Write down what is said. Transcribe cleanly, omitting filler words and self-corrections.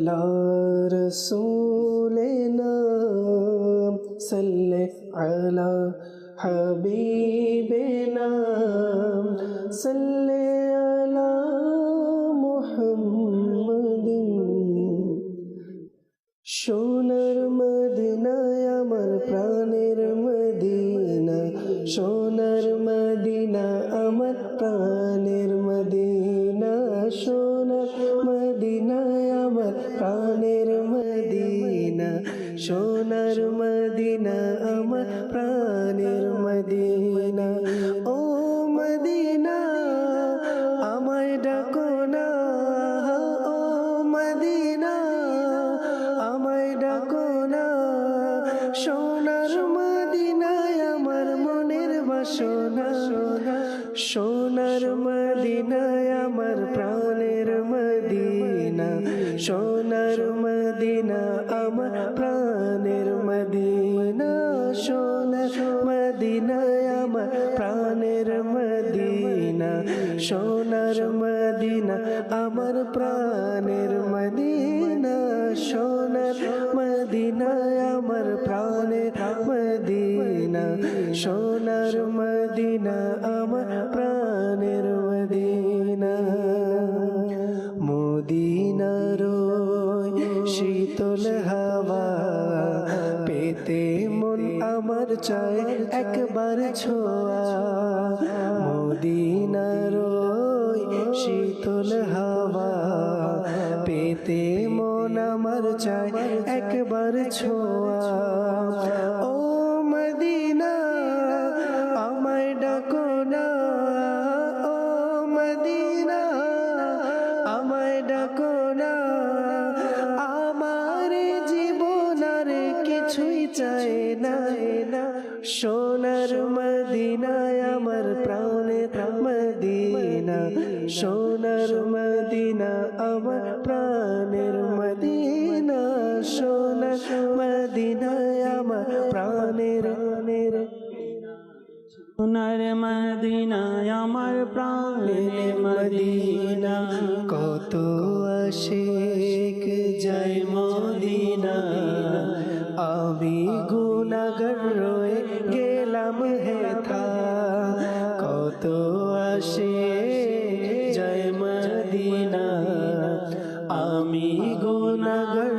ला रसूले नाम सल्ले अला हबीबे नाम सल्ले अला मुहम्मदिन। সোনার মদিনায় আমার প্রাণের মদিনা, সোনার মদিনা আমার প্রাণের মদিনা, সোনার মদিনায় আমার প্রাণের মদিনা, সোনার মদিনা আমার প্রাণের মদিনা। ও মদিনা আমায় ডাকো না, ও মদিনা আমায় ডাকো না, সোনার মদিনায় আমার মনের বাসনা, সোনার মদিনায় আমার প্রাণের মদিনা, সোনার মদিনা আমার প্রাণের মদিনা, সোনার মদিনায় আমার প্রাণের মদিনা, সোনার মদিনা আমার প্রাণের মদিনা, সোনার মদিনায় আমার প্রাণের মদিনা, সোনার মদিনা আমার প্রাণের মদিনা। মদিনার শীতল হাওয়া পেতে মন আমার চায় একবার ছোঁয়া, মদিনার শীতল হাওয়া পেতে মন আমার চায় একবার ছোঁয়া। ও মদিনা আমায় ডাকো না, ও মদিনা আমায় ডাকো না, আমার জীবন আর কিছুই চাই না, সোনার মদিনায় আমার প্রাণের মদিনা, সোনার মদিনা আমার প্রাণের মদিনা, সোনার মদিনায় আমার প্রাণের সোনার মদিনায় আমার প্রাণের মদিনা। কত আশিক যায় মদিনা, আমি গুনাহগার রয়ে গেলাম হেথা, কত আশিক যায় মদিনা, আমি গুনাহগার